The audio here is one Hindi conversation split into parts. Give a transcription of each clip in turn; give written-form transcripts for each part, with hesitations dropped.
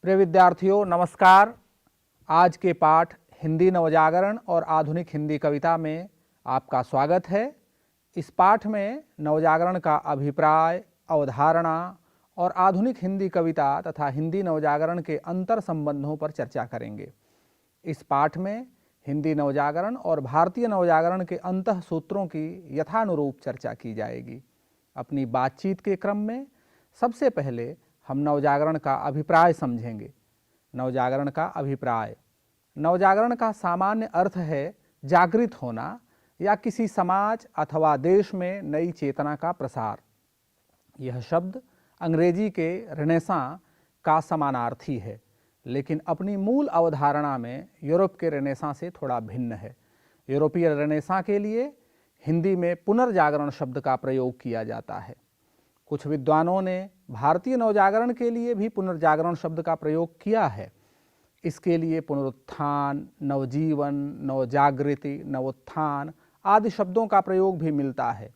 प्रिय विद्यार्थियों नमस्कार। आज के पाठ हिंदी नवजागरण और आधुनिक हिंदी कविता में आपका स्वागत है। इस पाठ में नवजागरण का अभिप्राय, अवधारणा और आधुनिक हिंदी कविता तथा हिंदी नवजागरण के अंतर संबंधों पर चर्चा करेंगे। इस पाठ में हिंदी नवजागरण और भारतीय नवजागरण के अंतः सूत्रों की यथानुरूप चर्चा की जाएगी। अपनी बातचीत के क्रम में सबसे पहले हम नवजागरण का अभिप्राय समझेंगे। नवजागरण का अभिप्राय। नवजागरण का सामान्य अर्थ है जागृत होना या किसी समाज अथवा देश में नई चेतना का प्रसार। यह शब्द अंग्रेजी के रेनेसां का समानार्थी है, लेकिन अपनी मूल अवधारणा में यूरोप के रेनेसां से थोड़ा भिन्न है। यूरोपीय रेनेसां के लिए हिंदी में पुनर्जागरण शब्द का प्रयोग किया जाता है। कुछ विद्वानों ने भारतीय नवजागरण के लिए भी पुनर्जागरण शब्द का प्रयोग किया है। इसके लिए पुनरुत्थान, नवजीवन, नवजागृति, नवोत्थान आदि शब्दों का प्रयोग भी मिलता है,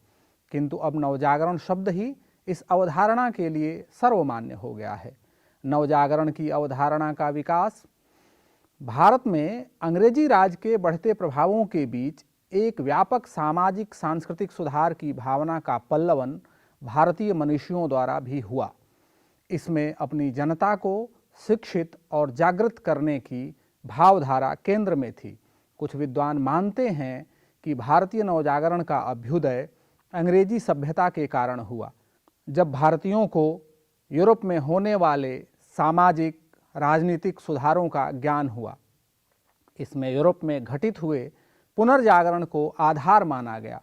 किंतु अब नवजागरण शब्द ही इस अवधारणा के लिए सर्वमान्य हो गया है। नवजागरण की अवधारणा का विकास भारत में अंग्रेजी राज के बढ़ते प्रभावों के बीच एक व्यापक सामाजिक सांस्कृतिक सुधार की भावना का पल्लवन भारतीय मनीषियों द्वारा भी हुआ। इसमें अपनी जनता को शिक्षित और जागृत करने की भावधारा केंद्र में थी। कुछ विद्वान मानते हैं कि भारतीय नवजागरण का अभ्युदय अंग्रेजी सभ्यता के कारण हुआ, जब भारतीयों को यूरोप में होने वाले सामाजिक राजनीतिक सुधारों का ज्ञान हुआ। इसमें यूरोप में घटित हुए पुनर्जागरण को आधार माना गया।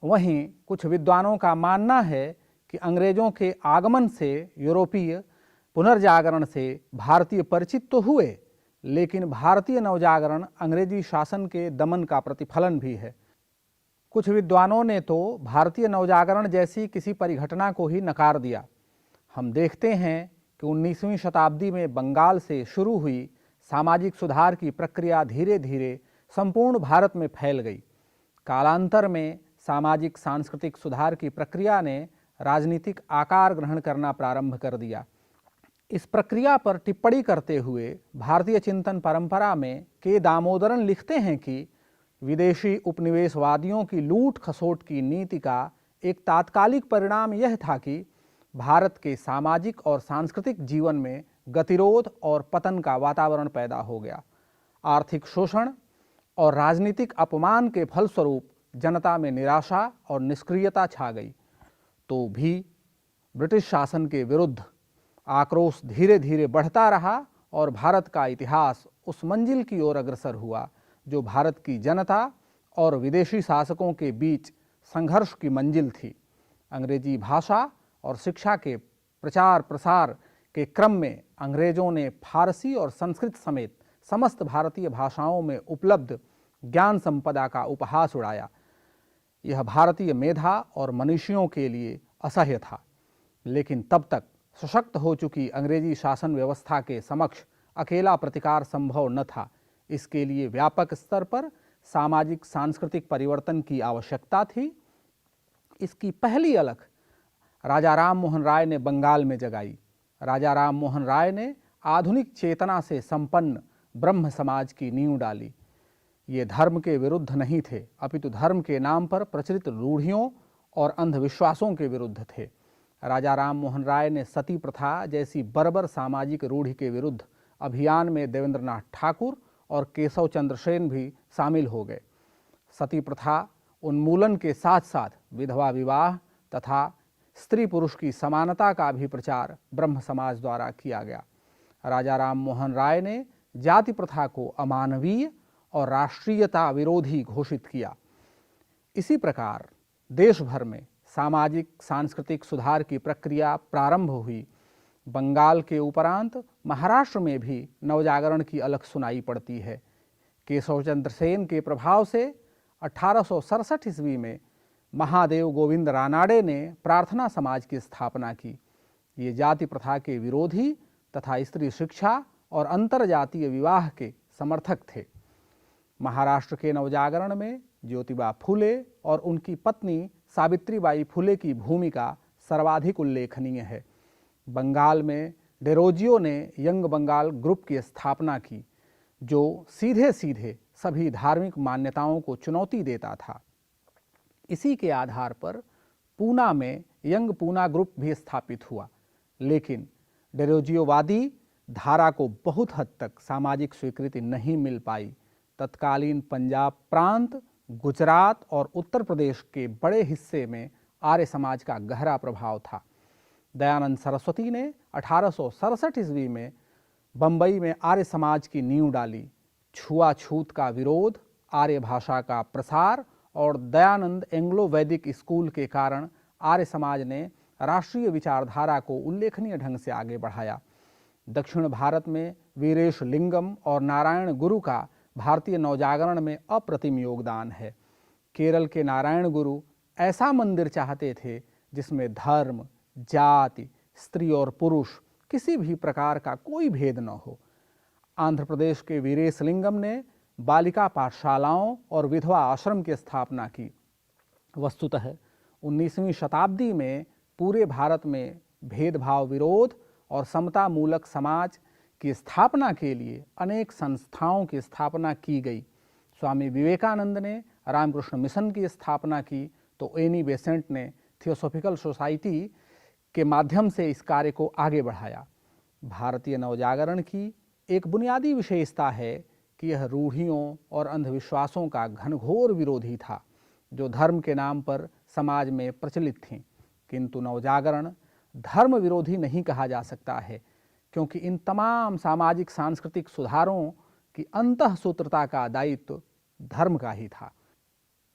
वहीं कुछ विद्वानों का मानना है कि अंग्रेजों के आगमन से यूरोपीय पुनर्जागरण से भारतीय परिचित तो हुए, लेकिन भारतीय नवजागरण अंग्रेजी शासन के दमन का प्रतिफलन भी है। कुछ विद्वानों ने तो भारतीय नवजागरण जैसी किसी परिघटना को ही नकार दिया। हम देखते हैं कि 19वीं शताब्दी में बंगाल से शुरू हुई सामाजिक सुधार की प्रक्रिया धीरे धीरे संपूर्ण भारत में फैल गई। कालांतर में सामाजिक सांस्कृतिक सुधार की प्रक्रिया ने राजनीतिक आकार ग्रहण करना प्रारंभ कर दिया। इस प्रक्रिया पर टिप्पणी करते हुए भारतीय चिंतन परंपरा में के दामोदरन लिखते हैं कि विदेशी उपनिवेशवादियों की लूट खसोट की नीति का एक तात्कालिक परिणाम यह था कि भारत के सामाजिक और सांस्कृतिक जीवन में गतिरोध और पतन का वातावरण पैदा हो गया। आर्थिक शोषण और राजनीतिक अपमान के फलस्वरूप जनता में निराशा और निष्क्रियता छा गई। तो भी ब्रिटिश शासन के विरुद्ध आक्रोश धीरे धीरे बढ़ता रहा और भारत का इतिहास उस मंजिल की ओर अग्रसर हुआ जो भारत की जनता और विदेशी शासकों के बीच संघर्ष की मंजिल थी। अंग्रेजी भाषा और शिक्षा के प्रचार प्रसार के क्रम में अंग्रेजों ने फारसी और संस्कृत समेत समस्त भारतीय भाषाओं में उपलब्ध ज्ञान संपदा का उपहास उड़ाया। यह भारतीय मेधा और मनीषियों के लिए असह्य था, लेकिन तब तक सशक्त हो चुकी अंग्रेजी शासन व्यवस्था के समक्ष अकेला प्रतिकार संभव न था। इसके लिए व्यापक स्तर पर सामाजिक सांस्कृतिक परिवर्तन की आवश्यकता थी। इसकी पहली अलख राजा राम मोहन राय ने बंगाल में जगाई। राजा राम मोहन राय ने आधुनिक चेतना से संपन्न ब्रह्म समाज की नींव डाली। ये धर्म के विरुद्ध नहीं थे, अपितु धर्म के नाम पर प्रचलित रूढ़ियों और अंधविश्वासों के विरुद्ध थे। राजा राम मोहन राय ने सती प्रथा जैसी बर्बर सामाजिक रूढ़ि के विरुद्ध अभियान में देवेंद्रनाथ ठाकुर और केशव चंद्र सेन भी शामिल हो गए। सती प्रथा उन्मूलन के साथ साथ विधवा विवाह तथा स्त्री पुरुष की समानता का भी प्रचार ब्रह्म समाज द्वारा किया गया। राजा राम मोहन राय ने जाति प्रथा को अमानवीय और राष्ट्रीयता विरोधी घोषित किया। इसी प्रकार देश भर में सामाजिक सांस्कृतिक सुधार की प्रक्रिया प्रारंभ हुई। बंगाल के उपरांत महाराष्ट्र में भी नवजागरण की अलख सुनाई पड़ती है। केशव चंद्र सेन के प्रभाव से 1867 ईस्वी में महादेव गोविंद रानाडे ने प्रार्थना समाज की स्थापना की। ये जाति प्रथा के विरोधी तथा स्त्री शिक्षा और अंतरजातीय विवाह के समर्थक थे। महाराष्ट्र के नवजागरण में ज्योतिबा फुले और उनकी पत्नी सावित्रीबाई फुले की भूमिका सर्वाधिक उल्लेखनीय है। बंगाल में डेरोजियो ने यंग बंगाल ग्रुप की स्थापना की, जो सीधे सीधे सभी धार्मिक मान्यताओं को चुनौती देता था। इसी के आधार पर पूना में यंग पूना ग्रुप भी स्थापित हुआ, लेकिन डेरोजियोवादी धारा को बहुत हद तक सामाजिक स्वीकृति नहीं मिल पाई। तत्कालीन पंजाब प्रांत, गुजरात और उत्तर प्रदेश के बड़े हिस्से में आर्य समाज का गहरा प्रभाव था। दयानंद सरस्वती ने 1867 ईस्वी में बंबई में आर्य समाज की नींव डाली। छुआछूत का विरोध, आर्य भाषा का प्रसार और दयानंद एंग्लो वैदिक स्कूल के कारण आर्य समाज ने राष्ट्रीय विचारधारा को उल्लेखनीय ढंग से आगे बढ़ाया। दक्षिण भारत में वीरेश लिंगम और नारायण गुरु का भारतीय नवजागरण में अप्रतिम योगदान है। केरल के नारायण गुरु ऐसा मंदिर चाहते थे जिसमें धर्म, जाति, स्त्री और पुरुष किसी भी प्रकार का कोई भेद न हो। आंध्र प्रदेश के वीरेश लिंगम ने बालिका पाठशालाओं और विधवा आश्रम की स्थापना की। वस्तुतः 19वीं शताब्दी में पूरे भारत में भेदभाव विरोध और समता मूलक समाज की स्थापना के लिए अनेक संस्थाओं की स्थापना की गई। स्वामी विवेकानंद ने रामकृष्ण मिशन की स्थापना की, तो एनी बेसेंट ने थियोसॉफिकल सोसाइटी के माध्यम से इस कार्य को आगे बढ़ाया। भारतीय नवजागरण की एक बुनियादी विशेषता है कि यह रूढ़ियों और अंधविश्वासों का घनघोर विरोधी था, जो धर्म के नाम पर समाज में प्रचलित थीं। किंतु नवजागरण धर्म विरोधी नहीं कहा जा सकता है, क्योंकि इन तमाम सामाजिक सांस्कृतिक सुधारों की अंतःसूत्रता का दायित्व धर्म का ही था।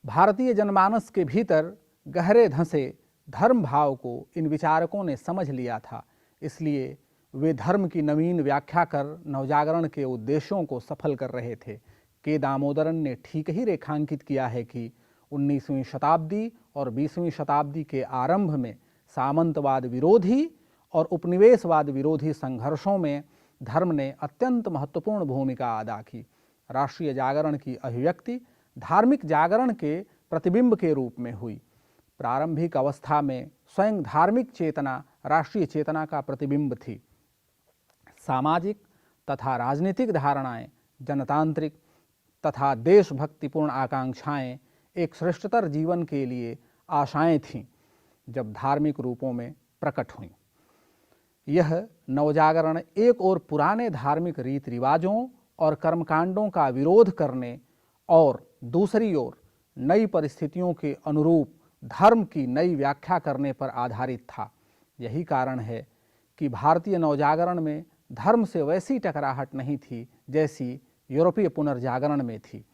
भारतीय जनमानस के भीतर गहरे धंसे धर्म भाव को इन विचारकों ने समझ लिया था, इसलिए वे धर्म की नवीन व्याख्या कर नवजागरण के उद्देश्यों को सफल कर रहे थे। के दामोदरन ने ठीक ही रेखांकित किया है कि 19वीं शताब्दी और 20वीं शताब्दी के आरंभ में सामंतवाद विरोधी और उपनिवेशवाद विरोधी संघर्षों में धर्म ने अत्यंत महत्वपूर्ण भूमिका अदा की। राष्ट्रीय जागरण की अभिव्यक्ति धार्मिक जागरण के प्रतिबिंब के रूप में हुई। प्रारंभिक अवस्था में स्वयं धार्मिक चेतना राष्ट्रीय चेतना का प्रतिबिंब थी। सामाजिक तथा राजनीतिक धारणाएं, जनतांत्रिक तथा देशभक्तिपूर्ण आकांक्षाएं एक श्रेष्ठतर जीवन के लिए आशाएं थीं, जब धार्मिक रूपों में प्रकट हुईं। यह नवजागरण एक ओर पुराने धार्मिक रीति रिवाजों और कर्मकांडों का विरोध करने और दूसरी ओर नई परिस्थितियों के अनुरूप धर्म की नई व्याख्या करने पर आधारित था। यही कारण है कि भारतीय नवजागरण में धर्म से वैसी टकराहट नहीं थी जैसी यूरोपीय पुनर्जागरण में थी।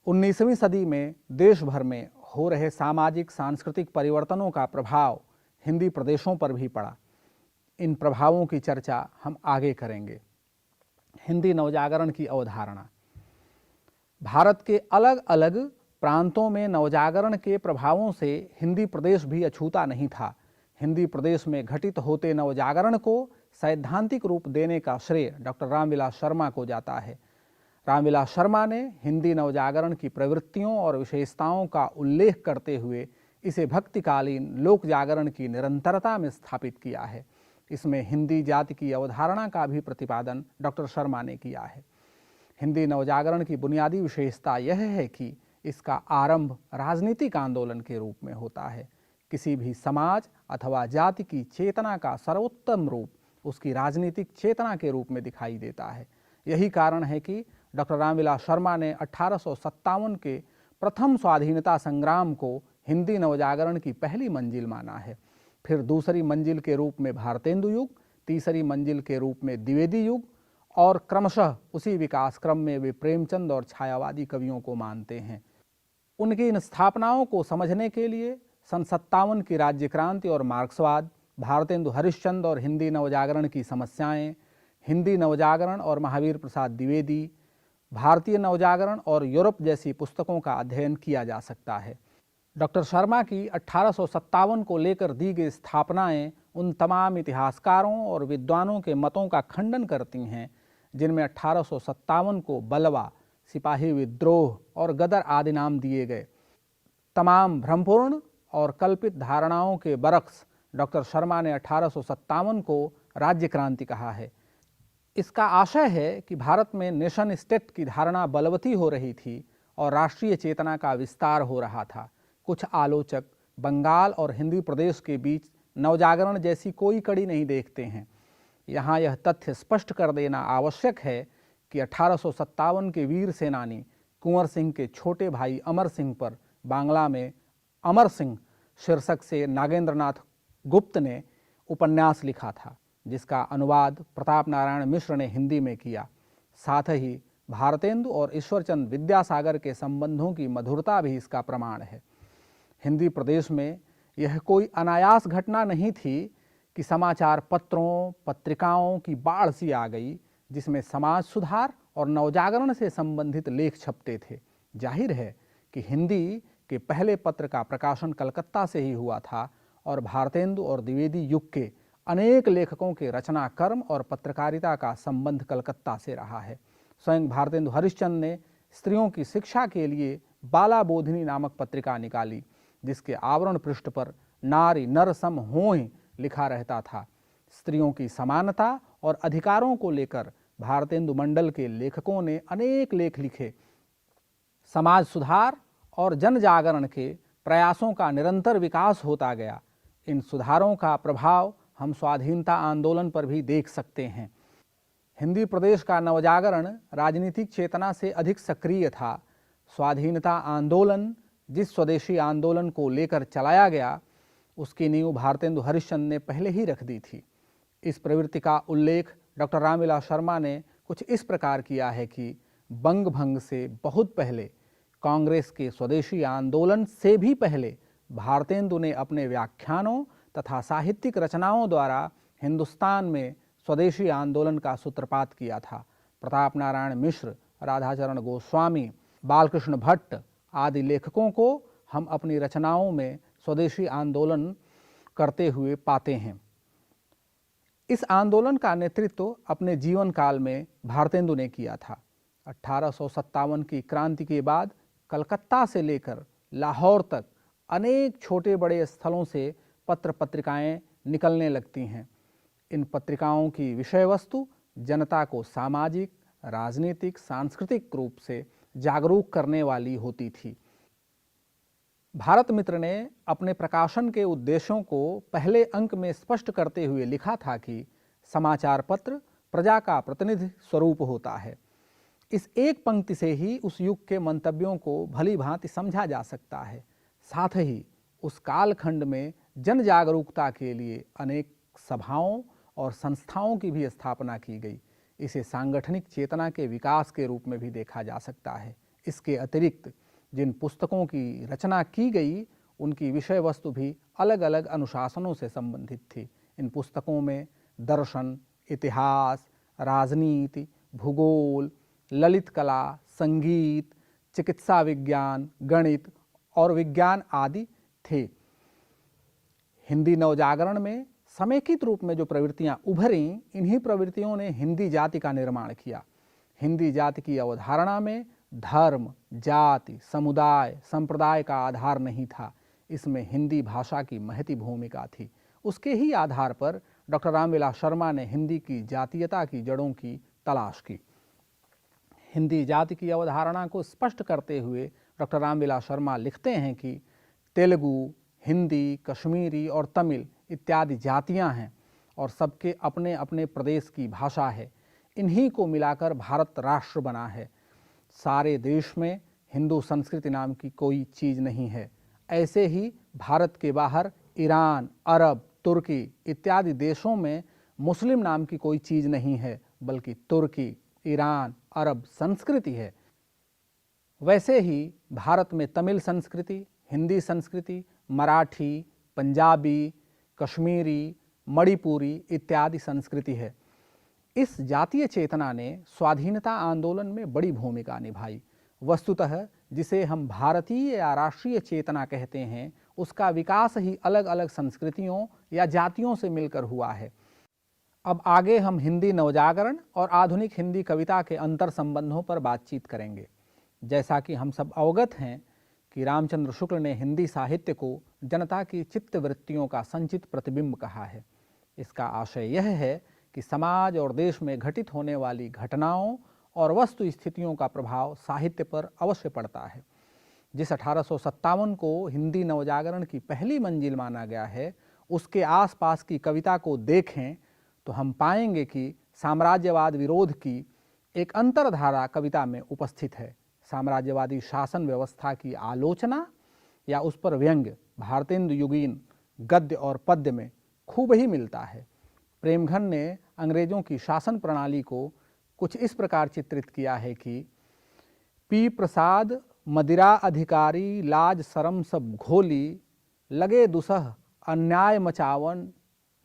19वीं सदी में देश भर में हो रहे सामाजिक सांस्कृतिक परिवर्तनों का प्रभाव हिंदी प्रदेशों पर भी पड़ा। इन प्रभावों की चर्चा हम आगे करेंगे। हिंदी नवजागरण की अवधारणा। भारत के अलग अलग प्रांतों में नवजागरण के प्रभावों से हिंदी प्रदेश भी अछूता नहीं था। हिंदी प्रदेश में घटित होते नवजागरण को सैद्धांतिक रूप देने का श्रेय डॉक्टर रामविलास शर्मा को जाता है। रामविलास शर्मा ने हिंदी नवजागरण की प्रवृत्तियों और विशेषताओं का उल्लेख करते हुए इसे भक्तिकालीन लोक जागरण की निरंतरता में स्थापित किया है। इसमें हिंदी जाति की अवधारणा का भी प्रतिपादन डॉक्टर शर्मा ने किया है। हिंदी नवजागरण की बुनियादी विशेषता यह है कि इसका आरंभ राजनीतिक आंदोलन के रूप में होता है। किसी भी समाज अथवा जाति की चेतना का सर्वोत्तम रूप उसकी राजनीतिक चेतना के रूप में दिखाई देता है। यही कारण है कि डॉक्टर रामविलास शर्मा ने 1857 के प्रथम स्वाधीनता संग्राम को हिंदी नवजागरण की पहली मंजिल माना है। फिर दूसरी मंजिल के रूप में भारतेंदु युग, तीसरी मंजिल के रूप में द्विवेदी युग और क्रमशः उसी विकास क्रम में वे प्रेमचंद और छायावादी कवियों को मानते हैं। उनकी इन स्थापनाओं को समझने के लिए सन 57 की राज्य क्रांति और मार्क्सवाद, भारतेंदु हरिश्चंद्र और हिंदी नवजागरण की समस्याएं, हिंदी नवजागरण और महावीर प्रसाद द्विवेदी, भारतीय नवजागरण और यूरोप जैसी पुस्तकों का अध्ययन किया जा सकता है। डॉक्टर शर्मा की 1857 को लेकर दी गई स्थापनाएं उन तमाम इतिहासकारों और विद्वानों के मतों का खंडन करती हैं जिनमें 1857 को बलवा, सिपाही विद्रोह और गदर आदि नाम दिए गए। तमाम भ्रमपूर्ण और कल्पित धारणाओं के बरक्स डॉक्टर शर्मा ने 1857 को राज्य क्रांति कहा है। इसका आशय है कि भारत में नेशन स्टेट की धारणा बलवती हो रही थी और राष्ट्रीय चेतना का विस्तार हो रहा था। कुछ आलोचक बंगाल और हिंदी प्रदेश के बीच नवजागरण जैसी कोई कड़ी नहीं देखते हैं। यहाँ यह तथ्य स्पष्ट कर देना आवश्यक है कि 1857 के वीर सेनानी कुंवर सिंह के छोटे भाई अमर सिंह पर बांग्ला में अमर सिंह शीर्षक से नागेंद्रनाथ गुप्त ने उपन्यास लिखा था, जिसका अनुवाद प्रताप नारायण मिश्र ने हिंदी में किया। साथ ही भारतेंदु और ईश्वरचंद विद्यासागर के संबंधों की मधुरता भी इसका प्रमाण है। हिंदी प्रदेश में यह कोई अनायास घटना नहीं थी कि समाचार पत्रों पत्रिकाओं की बाढ़ सी आ गई, जिसमें समाज सुधार और नवजागरण से संबंधित लेख छपते थे। जाहिर है कि हिंदी के पहले पत्र का प्रकाशन कलकत्ता से ही हुआ था और भारतेंदु और द्विवेदी युग के अनेक लेखकों के रचना कर्म और पत्रकारिता का संबंध कलकत्ता से रहा है। स्वयं भारतेंदु हरिश्चंद्र ने स्त्रियों की शिक्षा के लिए बाला बोधिनी नामक पत्रिका निकाली, जिसके आवरण पृष्ठ पर नारी नर सम होय लिखा रहता था। स्त्रियों की समानता और अधिकारों को लेकर भारतेंदु मंडल के लेखकों ने अनेक लेख लिखे। समाज सुधार और जन जागरण के प्रयासों का निरंतर विकास होता गया। इन सुधारों का प्रभाव हम स्वाधीनता आंदोलन पर भी देख सकते हैं। हिंदी प्रदेश का नवजागरण राजनीतिक चेतना से अधिक सक्रिय था। स्वाधीनता आंदोलन जिस स्वदेशी आंदोलन को लेकर चलाया गया, उसकी नींव भारतेंदु हरिश्चंद्र ने पहले ही रख दी थी। इस प्रवृत्ति का उल्लेख डॉक्टर रामविलास शर्मा ने कुछ इस प्रकार किया है कि बंग भंग से बहुत पहले, कांग्रेस के स्वदेशी आंदोलन से भी पहले भारतेंदु ने अपने व्याख्यानों तथा साहित्यिक रचनाओं द्वारा हिंदुस्तान में स्वदेशी आंदोलन का सूत्रपात किया था। प्रताप नारायण मिश्र, राधाचरण गोस्वामी, बालकृष्ण भट्ट आदि लेखकों को हम अपनी रचनाओं में स्वदेशी आंदोलन करते हुए पाते हैं। इस आंदोलन का नेतृत्व अपने जीवन काल में भारतेंदु ने किया था। 1857 की क्रांति के बाद कलकत्ता से लेकर लाहौर तक अनेक छोटे बड़े स्थलों से पत्र पत्रिकाएं निकलने लगती हैं। इन पत्रिकाओं की विषय वस्तु जनता को सामाजिक, राजनीतिक, सांस्कृतिक रूप से जागरूक करने वाली होती थी। भारत मित्र ने अपने प्रकाशन के उद्देश्यों को पहले अंक में स्पष्ट करते हुए लिखा था कि समाचार पत्र प्रजा का प्रतिनिधि स्वरूप होता है। इस एक पंक्ति से ही उस युग के मंतव्यों को भली भांति समझा जा सकता है। साथ ही उस कालखंड में जन जागरूकता के लिए अनेक सभाओं और संस्थाओं की भी स्थापना की गई। इसे सांगठनिक चेतना के विकास के रूप में भी देखा जा सकता है। इसके अतिरिक्त जिन पुस्तकों की रचना की गई, उनकी विषय वस्तु भी अलग अलग अनुशासनों से संबंधित थी। इन पुस्तकों में दर्शन, इतिहास, राजनीति, भूगोल, ललित कला, संगीत, चिकित्सा विज्ञान, गणित और विज्ञान आदि थे। हिंदी नवजागरण में समेकित रूप में जो प्रवृत्तियां उभरीं, इन्हीं प्रवृत्तियों ने हिंदी जाति का निर्माण किया। हिंदी जाति की अवधारणा में धर्म, जाति, समुदाय, संप्रदाय का आधार नहीं था। इसमें हिंदी भाषा की महती भूमिका थी। उसके ही आधार पर डॉक्टर रामविलास शर्मा ने हिंदी की जातीयता की जड़ों की तलाश की। हिंदी जाति की अवधारणा को स्पष्ट करते हुए डॉक्टर रामविलास शर्मा लिखते हैं कि तेलुगु, हिंदी, कश्मीरी और तमिल इत्यादि जातियां हैं और सबके अपने अपने प्रदेश की भाषा है। इन्हीं को मिलाकर भारत राष्ट्र बना है। सारे देश में हिंदू संस्कृति नाम की कोई चीज़ नहीं है। ऐसे ही भारत के बाहर ईरान, अरब, तुर्की इत्यादि देशों में मुस्लिम नाम की कोई चीज़ नहीं है, बल्कि तुर्की, ईरान, अरब संस्कृति है। वैसे ही भारत में तमिल संस्कृति, हिंदी संस्कृति, मराठी, पंजाबी, कश्मीरी, मणिपुरी इत्यादि संस्कृति है। इस जातीय चेतना ने स्वाधीनता आंदोलन में बड़ी भूमिका निभाई। वस्तुतः जिसे हम भारतीय या राष्ट्रीय चेतना कहते हैं, उसका विकास ही अलग अलग संस्कृतियों या जातियों से मिलकर हुआ है। अब आगे हम हिंदी नवजागरण और आधुनिक हिंदी कविता के अंतर संबंधों पर बातचीत करेंगे। जैसा कि हम सब अवगत हैं कि रामचंद्र शुक्ल ने हिंदी साहित्य को जनता की चित्त वृत्तियों का संचित प्रतिबिंब कहा है। इसका आशय यह है कि समाज और देश में घटित होने वाली घटनाओं और वस्तु स्थितियों का प्रभाव साहित्य पर अवश्य पड़ता है। जिस 1857 को हिंदी नवजागरण की पहली मंजिल माना गया है, उसके आसपास की कविता को देखें तो हम पाएंगे कि साम्राज्यवाद विरोध की एक अंतर्धारा कविता में उपस्थित है। साम्राज्यवादी शासन व्यवस्था की आलोचना या उस पर व्यंग्य भारतेंदु युगीन गद्य और पद्य में खूब ही मिलता है। प्रेमघन ने अंग्रेजों की शासन प्रणाली को कुछ इस प्रकार चित्रित किया है कि पी प्रसाद मदिरा अधिकारी लाज शरम सब घोली, लगे दुसह अन्याय मचावन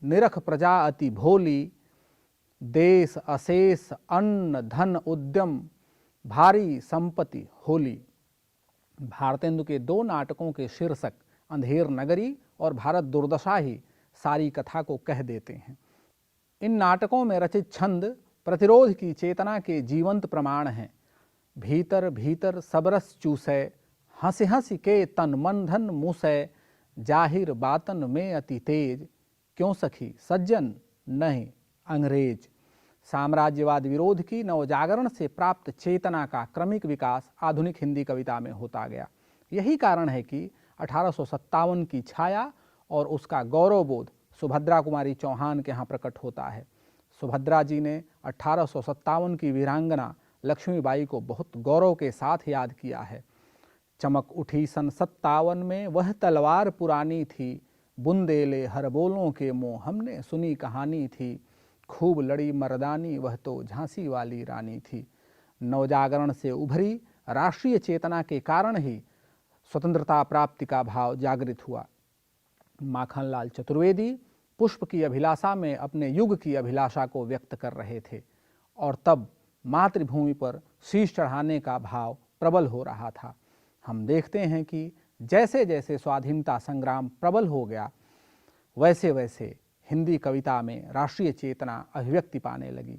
निरख प्रजा अति भोली, देश अशेष अन्न धन उद्यम भारी संपत्ति होली। भारतेंदु के दो नाटकों के शीर्षक अंधेर नगरी और भारत दुर्दशा ही सारी कथा को कह देते हैं। इन नाटकों में रचित छंद प्रतिरोध की चेतना के जीवंत प्रमाण हैं। भीतर भीतर सबरस चूसै, हंसी हंसी के तन मन धन मूसै, जाहिर बातन में अति तेज, क्यों सखी सज्जन नहीं अंग्रेज। साम्राज्यवाद विरोध की नवजागरण से प्राप्त चेतना का क्रमिक विकास आधुनिक हिंदी कविता में होता गया। यही कारण है कि 1857 की छाया और उसका गौरवबोध सुभद्रा कुमारी चौहान के यहाँ प्रकट होता है। सुभद्रा जी ने 1857 की वीरांगना लक्ष्मीबाई को बहुत गौरव के साथ याद किया है। चमक उठी सन 57 में वह तलवार पुरानी थी, बुंदेले हर बोलों के मुँह हमने सुनी कहानी थी, खूब लड़ी मर्दानी वह तो झांसी वाली रानी थी। नवजागरण से उभरी राष्ट्रीय चेतना के कारण ही स्वतंत्रता प्राप्ति का भाव जागृत हुआ। माखनलाल चतुर्वेदी पुष्प की अभिलाषा में अपने युग की अभिलाषा को व्यक्त कर रहे थे और तब मातृभूमि पर शीश चढ़ाने का भाव प्रबल हो रहा था। हम देखते हैं कि जैसे जैसे स्वाधीनता संग्राम प्रबल हो गया, वैसे वैसे हिंदी कविता में राष्ट्रीय चेतना अभिव्यक्ति पाने लगी।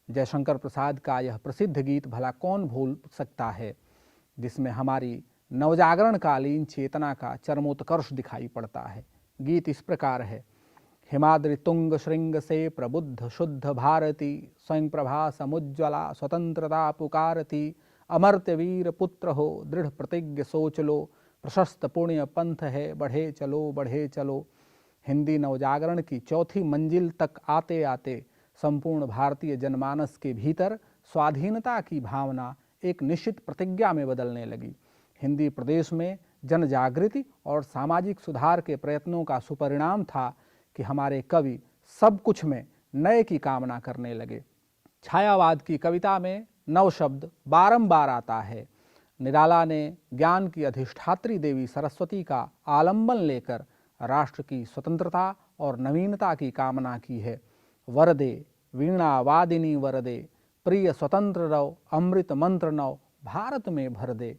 जयशंकर प्रसाद का यह प्रसिद्ध गीत भला कौन भूल सकता है, जिसमें हमारी नवजागरण कालीन चेतना का चरमोत्कर्ष दिखाई पड़ता है। गीत इस प्रकार है। हिमाद्रि तुंग श्रृंग से प्रबुद्ध शुद्ध भारती, स्वयं प्रभा समुज्ज्वला स्वतंत्रता पुकारती, अमर्त्य वीर पुत्र हो दृढ़ प्रतिज्ञ सोच लो, प्रशस्त पुण्य पंथ है बढ़े चलो बढ़े चलो। हिंदी नवजागरण की चौथी मंजिल तक आते आते संपूर्ण भारतीय जनमानस के भीतर स्वाधीनता की भावना एक निश्चित प्रतिज्ञा में बदलने लगी। हिंदी प्रदेश में जन जागृति और सामाजिक सुधार के प्रयत्नों का सुपरिणाम था कि हमारे कवि सब कुछ में नए की कामना करने लगे। छायावाद की कविता में नव शब्द बारंबार आता है। निराला ने ज्ञान की अधिष्ठात्री देवी सरस्वती का आलंबन लेकर राष्ट्र की स्वतंत्रता और नवीनता की कामना की है। वरदे वीणा वादिनी वरदे, प्रिय स्वतंत्र रव अमृत मंत्र नव भारत में भर दे।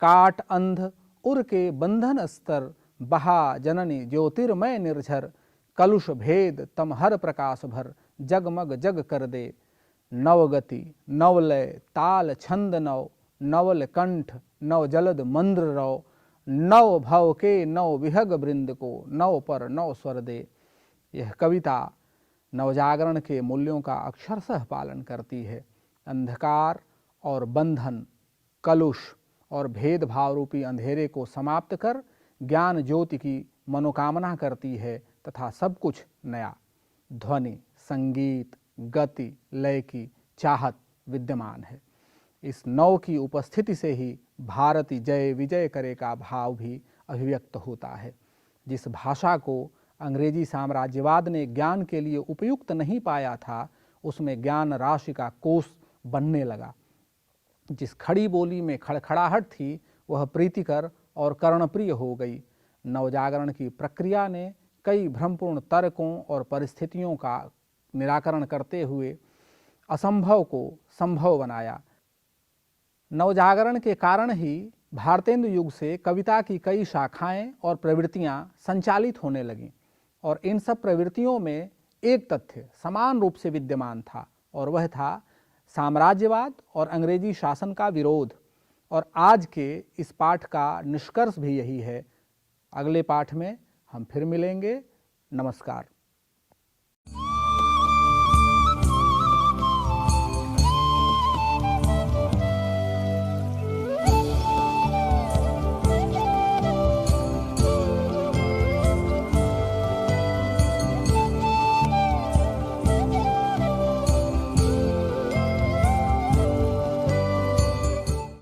काट अंध उर के बंधन अस्तर, बहा जननी ज्योतिर्मय निर्झर, कलुष भेद तम हर प्रकाश भर, जगमग जग कर दे। नवगति नवलय ताल छंद नव, नवल कंठ नव जलद मंद्र रव, नव भव के नव विहग वृंद को, नव पर नव स्वर दे। यह कविता नवजागरण के मूल्यों का अक्षरशः पालन करती है। अंधकार और बंधन, कलुष और भेदभाव रूपी अंधेरे को समाप्त कर ज्ञान ज्योति की मनोकामना करती है तथा सब कुछ नया, ध्वनि संगीत गति लय की चाहत विद्यमान है। इस नव की उपस्थिति से ही भारती जय विजय करे का भाव भी अभिव्यक्त होता है। जिस भाषा को अंग्रेजी साम्राज्यवाद ने ज्ञान के लिए उपयुक्त नहीं पाया था, उसमें ज्ञान राशि का कोष बनने लगा। जिस खड़ी बोली में खड़खड़ाहट थी, वह प्रीतिकर और कर्णप्रिय हो गई। नवजागरण की प्रक्रिया ने कई भ्रमपूर्ण तर्कों और परिस्थितियों का निराकरण करते हुए असंभव को संभव बनाया। नवजागरण के कारण ही भारतेंदु युग से कविता की कई शाखाएं और प्रवृत्तियां संचालित होने लगीं और इन सब प्रवृत्तियों में एक तथ्य समान रूप से विद्यमान था और वह था साम्राज्यवाद और अंग्रेजी शासन का विरोध। और आज के इस पाठ का निष्कर्ष भी यही है। अगले पाठ में हम फिर मिलेंगे। नमस्कार।